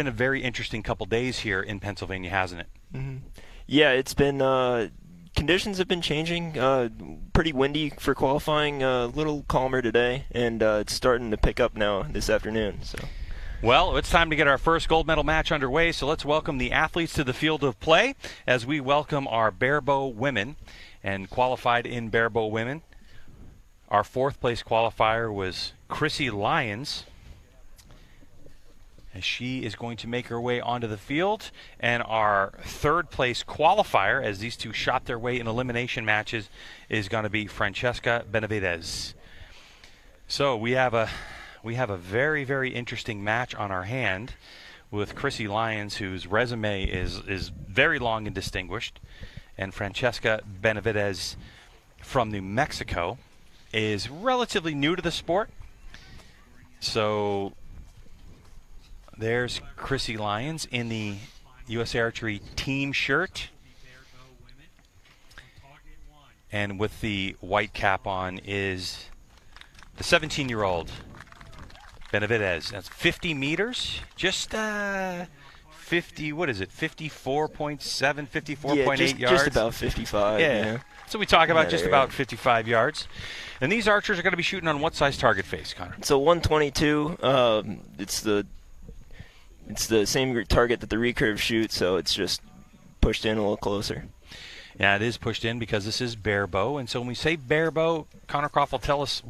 been a very interesting couple days here in Pennsylvania, hasn't it? Mm-hmm. Yeah, it's been conditions have been changing. Pretty windy for qualifying. A little calmer today, and it's starting to pick up now this afternoon. So. Well, it's time to get our first gold medal match underway, so let's welcome the athletes to the field of play as we welcome our Barebow women and qualified in Barebow women. Our fourth place qualifier was Chrissy Lyons, as she is going to make her way onto the field. And our third place qualifier, as these two shot their way in elimination matches, is going to be Francesca Benavidez. So we have a very, very interesting match on our hand with Chrissy Lyons, whose resume is very long and distinguished, and Francesca Benavidez from New Mexico is relatively new to the sport. So there's Chrissy Lyons in the USA Archery team shirt, and with the white cap on is the 17-year-old Benavidez. That's 50 meters, just 50, what is it, 54.7, 54.8 yards? Just about 55. Yeah. So we talk about just about 55 yards. And these archers are going to be shooting on what size target face, Connor? So 122, it's the same target that the recurve shoots, so it's just pushed in a little closer. Yeah, it is pushed in because this is Barebow. And so when we say Barebow, Connor Croft will tell us,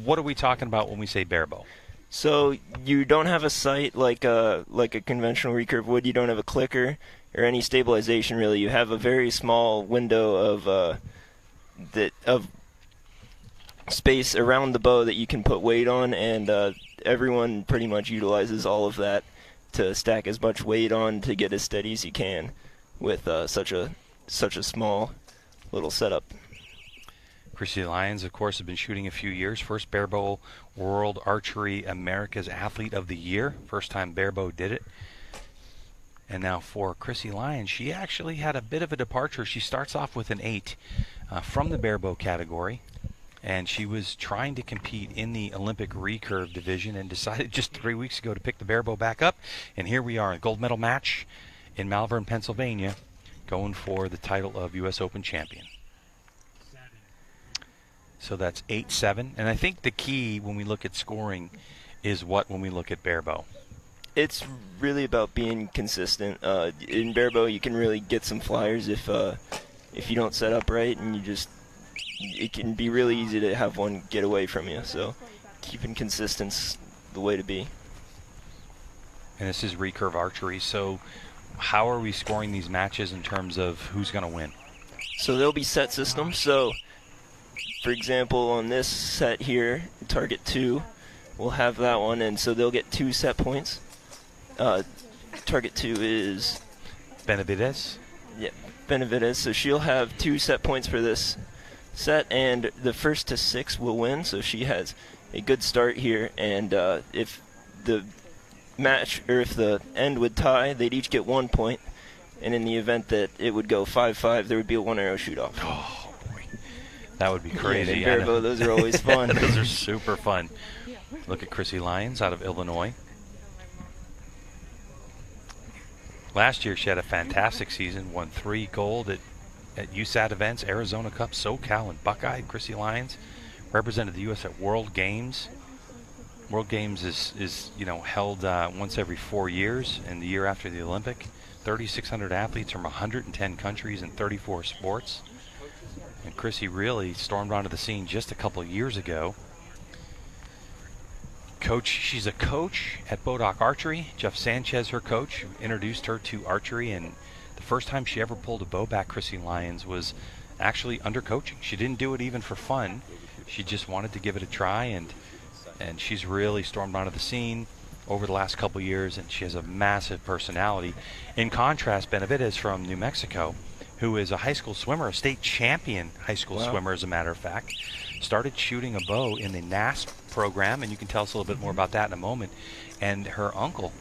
what are we talking about when we say Barebow? So you don't have a sight like a conventional recurve would. You don't have a clicker or any stabilization really. You have a very small window of space around the bow that you can put weight on, and everyone pretty much utilizes all of that to stack as much weight on to get as steady as you can with such a small little setup. Chrissy Lyons, of course, has been shooting a few years. First Barebow World Archery America's Athlete of the Year. First time Barebow did it. And now for Chrissy Lyons, she actually had a bit of a departure. She starts off with an 8 from the Barebow category. And she was trying to compete in the Olympic recurve division and decided just 3 weeks ago to pick the Barebow back up. And here we are, a gold medal match in Malvern, Pennsylvania, going for the title of U.S. Open champion. So that's 8-7. And I think the key when we look at scoring is when we look at Barebow? It's really about being consistent. In Barebow, you can really get some flyers if you don't set up right, and it can be really easy to have one get away from you. So keeping consistent's the way to be. And this is recurve archery. So how are we scoring these matches in terms of who's going to win? So there'll be set systems. So for example, on this set here, target 2, we'll have that one, and so they'll get 2 set points. Target 2 is Benavidez? Yeah, Benavidez. So she'll have 2 set points for this set, and the first to 6 will win, so she has a good start here, and if the match, or if the end would tie, they'd each get 1 point, and in the event that it would go 5-5, there would be a 1 arrow shoot-off. Oh, boy. That would be crazy. Yeah, in Barebow, those are always fun. Those are super fun. Look at Chrissy Lyons out of Illinois. Last year she had a fantastic season, won 3 gold at USAT events, Arizona Cup, SoCal, and Buckeye. Chrissy Lyons represented the U.S. at World Games. World Games is held once every 4 years, and the year after the Olympic. 3,600 athletes from 110 countries and 34 sports. And Chrissy really stormed onto the scene just a couple of years ago. She's a coach at Bodock Archery. Jeff Sanchez, her coach, introduced her to archery, and the first time she ever pulled a bow back, Chrissy Lyons, was actually under coaching. She didn't do it even for fun. She just wanted to give it a try, and she's really stormed onto the scene over the last couple years, and she has a massive personality. In contrast, Benavidez from New Mexico, who is a high school swimmer, a state champion high school swimmer, as a matter of fact, started shooting a bow in the NASP program, and you can tell us a little bit more about that in a moment. And her uncle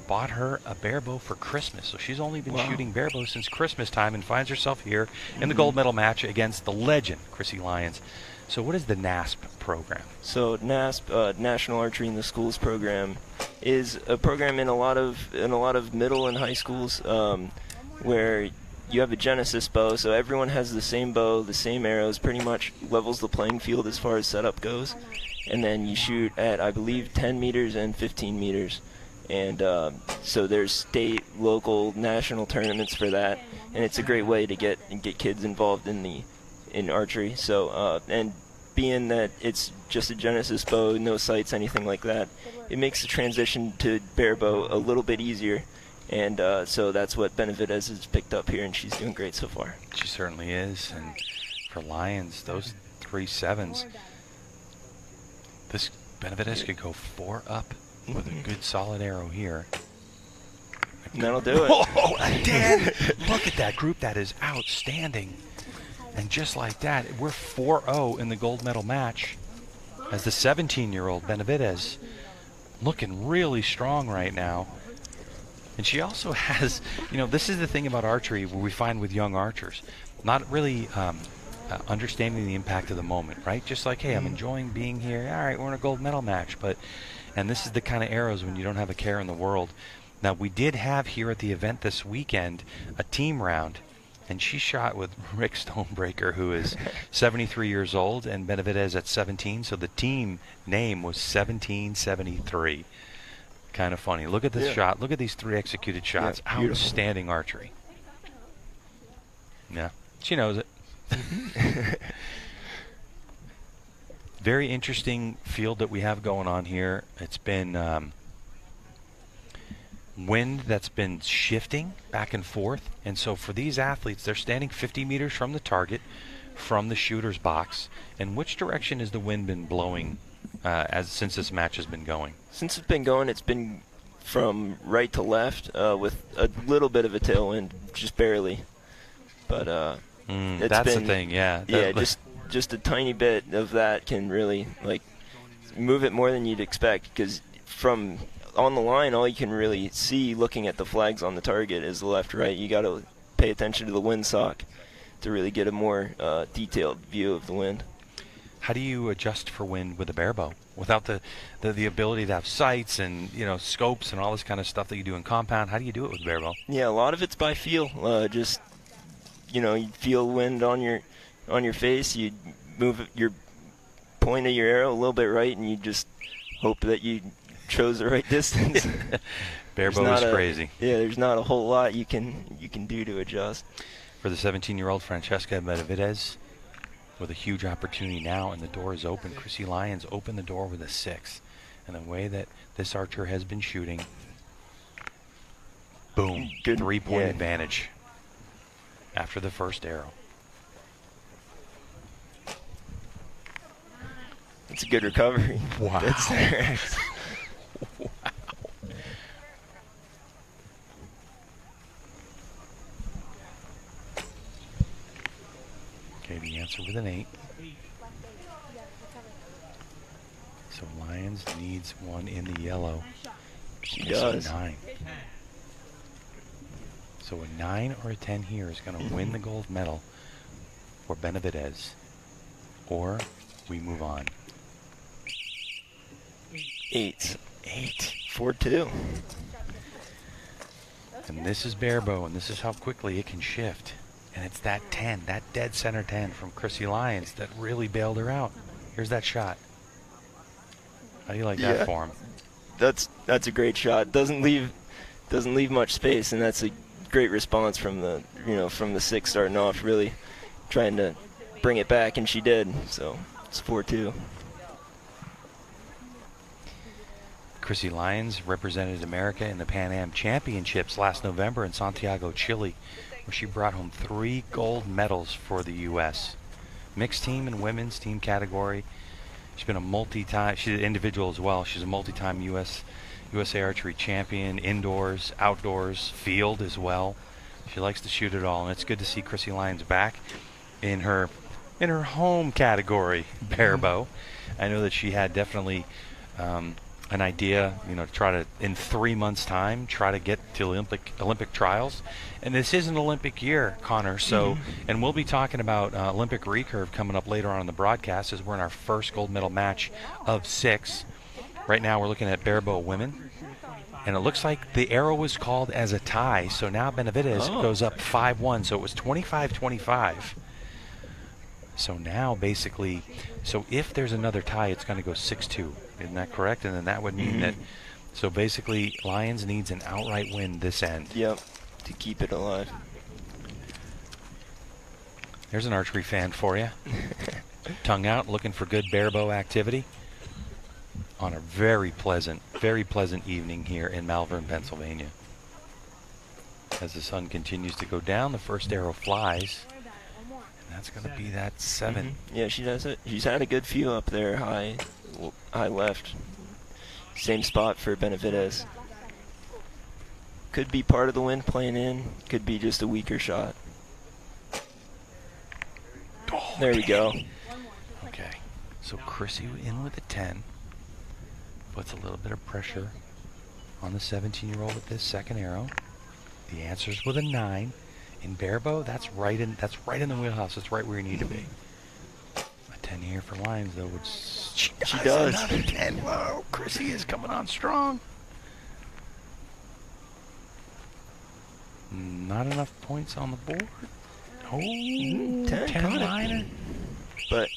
bought her a Barebow for Christmas. So she's only been shooting Barebow since Christmas time and finds herself here in the gold medal match against the legend, Chrissy Lyons. So what is the NASP program? So NASP, National Archery in the Schools program, is a program in a lot of middle and high schools where you have a Genesis bow, so everyone has the same bow, the same arrows, pretty much levels the playing field as far as setup goes. And then you shoot at, I believe, 10 meters and 15 meters. And so there's state, local, national tournaments for that, and it's a great way to get kids involved in archery. So and being that it's just a Genesis bow, no sights, anything like that, it makes the transition to Barebow a little bit easier. And so that's what Benavidez has picked up here, and she's doing great so far. She certainly is. And for Lyons, those 3 7s, this Benavidez could go 4 up with a good solid arrow here. And that'll do it. Oh, Dan, look at that group. That is outstanding. And just like that, we're 4-0 in the gold medal match as the 17-year-old Benavidez looking really strong right now. And she also has, this is the thing about archery where we find with young archers, not really understanding the impact of the moment, right? Just like, hey, I'm enjoying being here. All right, we're in a gold medal match. And this is the kind of arrows when you don't have a care in the world. Now, we did have here at the event this weekend a team round, and she shot with Rick Stonebreaker, who is 73 years old, and Benavidez at 17. So the team name was 1773. Kind of funny. Look at this shot. Look at these 3 executed shots. Yeah, outstanding archery. Yeah, she knows it. Very interesting field that we have going on here. It's been wind that's been shifting back and forth, and so for these athletes, they're standing 50 meters from the target, from the shooter's box. And which direction has the wind been blowing since this match has been going? Since it's been going, it's been from right to left with a little bit of a tailwind, just barely. But that's the thing, yeah. Yeah, just a tiny bit of that can really move it more than you'd expect, because from on the line, all you can really see looking at the flags on the target is the left, right. You got to pay attention to the windsock to really get a more detailed view of the wind. How do you adjust for wind with a Barebow without the ability to have sights and scopes and all this kind of stuff that you do in compound? How do you do it with Barebow? Yeah, a lot of it's by feel. Just you feel wind on your face. You move your point of your arrow a little bit right, and you just hope that you chose the right distance. Barebow is crazy. Yeah, there's not a whole lot you can do to adjust. For the 17-year-old Francesca Benavidez, with a huge opportunity now, and the door is open. Chrissy Lyons opened the door with a 6. And the way that this archer has been shooting, boom, good 3-point advantage after the first arrow. It's a good recovery. Wow. Wow. Okay, the answer with an 8. So Lyons needs one in the yellow. She does. A 9. So a 9 or a 10 here is going to win the gold medal for Benavidez. Or we move on. 8. 4-2. And this is Barebow, and this is how quickly it can shift. And it's that 10, that dead center 10 from Chrissy Lyons that really bailed her out. Here's that shot. How do you like that form? That's a great shot. Doesn't leave much space, and that's a great response from the from the 6 starting off, really trying to bring it back, and she did. So it's 4-2. Chrissy Lyons represented America in the Pan Am Championships last November in Santiago, Chile, where she brought home 3 gold medals for the U.S. Mixed team and women's team category. She's been a multi-time, she's an individual as well. She's a multi-time USA Archery champion, indoors, outdoors, field as well. She likes to shoot it all, and it's good to see Chrissy Lyons back in her home category, Barebow. I know that she had definitely an idea, to try to, in 3 months' time, try to get to Olympic trials. And this is an Olympic year, Connor, so, and we'll be talking about Olympic recurve coming up later on in the broadcast, as we're in our first gold medal match of 6. Right now we're looking at Barebow women. And it looks like the arrow was called as a tie, so now Benavidez goes up 5-1, so it was 25-25. So now basically, so if there's another tie, it's going to go 6-2. Isn't that correct? And then that would mean that, so basically Lyons needs an outright win this end. Yep, to keep it alive. There's an archery fan for you. Tongue out, looking for good Barebow activity on a very pleasant evening here in Malvern, Pennsylvania. As the sun continues to go down, the first arrow flies, and that's going to be that 7. Yeah, she does it. She's had a good few up there, high left. Same spot for Benavidez. Could be part of the wind playing in. Could be just a weaker shot. Oh, there you go. Okay, so Chrissy in with a 10. Puts a little bit of pressure on the 17-year-old with this second arrow. The answer's with a 9. In Barebow, that's right in the wheelhouse. That's right where you need to be. A 10 here for Lyons, though, which she does. Another 10. Whoa, Chrissy is coming on strong. Not enough points on the board. Oh, 10 liner. But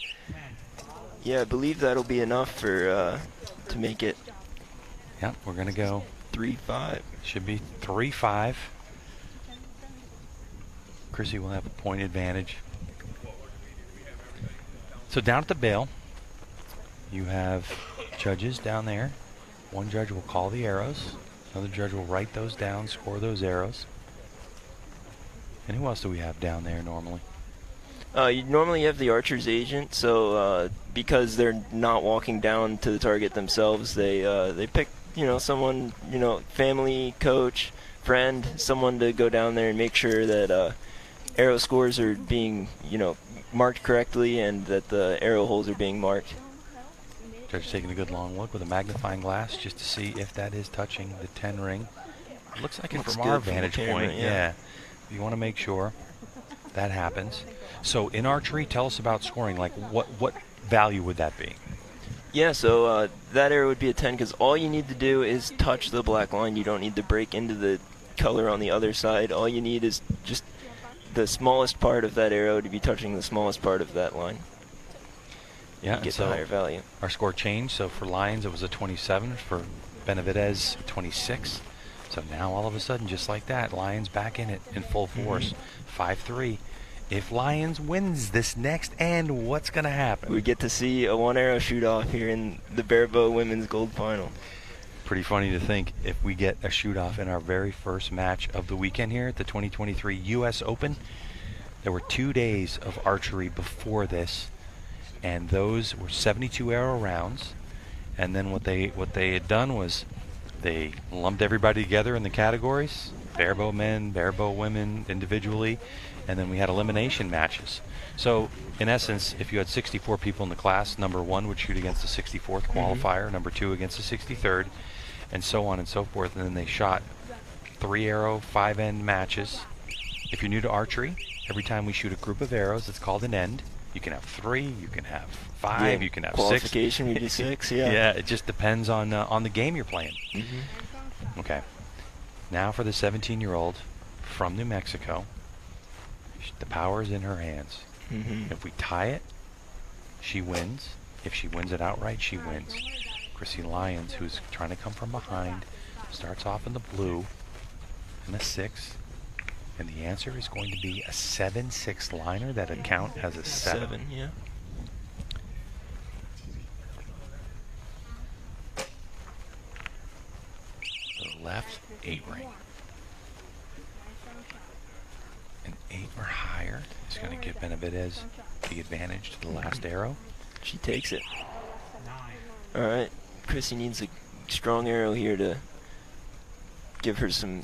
yeah, I believe that'll be enough for to make it. Yep, we're gonna go 3-5. Should be 3-5. Chrissy will have a point advantage. So down at the bail, you have judges down there. One judge will call the arrows. Another judge will write those down, score those arrows. And who else do we have down there normally? You normally have the archer's agent, so because they're not walking down to the target themselves, they pick someone, family, coach, friend, someone to go down there and make sure that arrow scores are being marked correctly and that the arrow holes are being marked. Judge taking a good long look with a magnifying glass just to see if that is touching the 10 ring. It looks like it from our vantage point. Yeah. You want to make sure that happens. So in archery, tell us about scoring. Like what value would that be? Yeah, so that arrow would be a 10 because all you need to do is touch the black line. You don't need to break into the color on the other side. All you need is just the smallest part of that arrow to be touching the smallest part of that line. Yeah, get the higher value. Our score changed. So for Lyons, it was a 27. For Benavidez, 26. So now all of a sudden, just like that, Lyons back in it in full force. 5-3. If Lyons wins this next end, what's going to happen? We get to see a one-arrow shoot-off here in the Barebow Women's Gold Final. Pretty funny to think if we get a shoot-off in our very first match of the weekend here at the 2023 U.S. Open. There were 2 days of archery before this, and those were 72 arrow rounds. And then what they had done was they lumped everybody together in the categories, Barebow men, Barebow women individually, and then we had elimination matches. So in essence, if you had 64 people in the class, number 1 would shoot against the 64th qualifier, number 2 against the 63rd, and so on and so forth. And then they shot 3-arrow, 5-end matches. If you're new to archery, every time we shoot a group of arrows, it's called an end. You can have 3, you can have 5, you can have 6. Qualification, we do 6, yeah. Yeah, it just depends on the game you're playing. Okay. Now for the 17-year-old from New Mexico. The power is in her hands. If we tie it, she wins. If she wins it outright, she wins. Chrissy Lyons, who's trying to come from behind, starts off in the blue and a 6. And the answer is going to be a 7-6 liner that would count as a 7. 7, yeah. The left 8 ring. An 8 or higher is going to give Benavidez the advantage to the last arrow. She takes it. All right. Chrissy needs a strong arrow here to give her some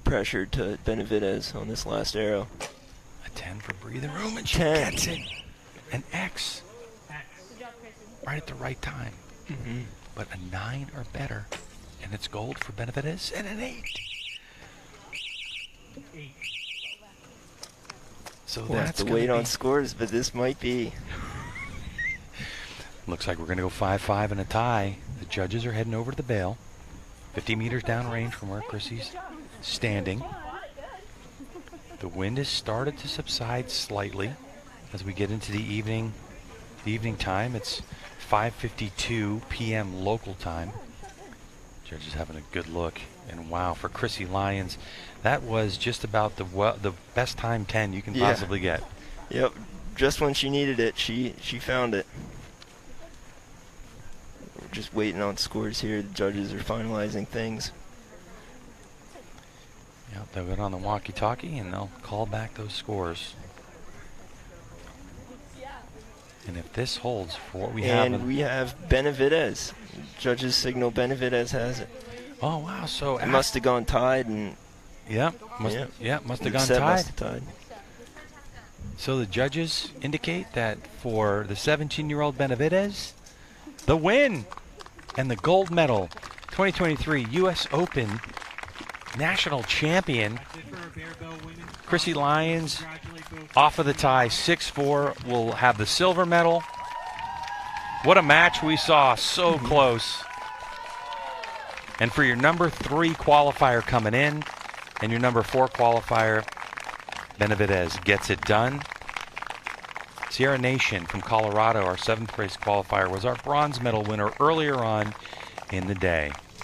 pressure to Benavidez on this last arrow. A 10 for breathing room, and she 10. gets it. An X. Right at the right time. But a 9 or better, and it's gold for Benavidez, and an 8. So we'll that's have to wait on scores, but this might be. Looks like we're going to go 5-5 and a tie. The judges are heading over to the bail. 50 meters downrange from where Chrissy's standing. The wind has started to subside slightly as we get into the evening time. It's 5:52 p.m. local time. Judges having a good look, and wow, for Chrissy Lyons, that was just about the best time 10 you can possibly get. Yep, just when she needed it, she found it. We're just waiting on scores here. The judges are finalizing things. Yep, they'll get on the walkie-talkie and they'll call back those scores. And if this holds for what we have... And we have Benavidez. Judges signal Benavidez has it. Oh, wow. So it must have gone tied. And must have gone tied. Must have tied. So the judges indicate that for the 17-year-old Benavidez, the win and the gold medal, 2023 U.S. Open national champion, Chrissy Lyons, off of the tie, 6-4, will have the silver medal. What a match we saw, so close. And for your number 3 qualifier coming in, and your number 4 qualifier, Benavidez gets it done. Sierra Nation from Colorado, our 7th place qualifier, was our bronze medal winner earlier on in the day.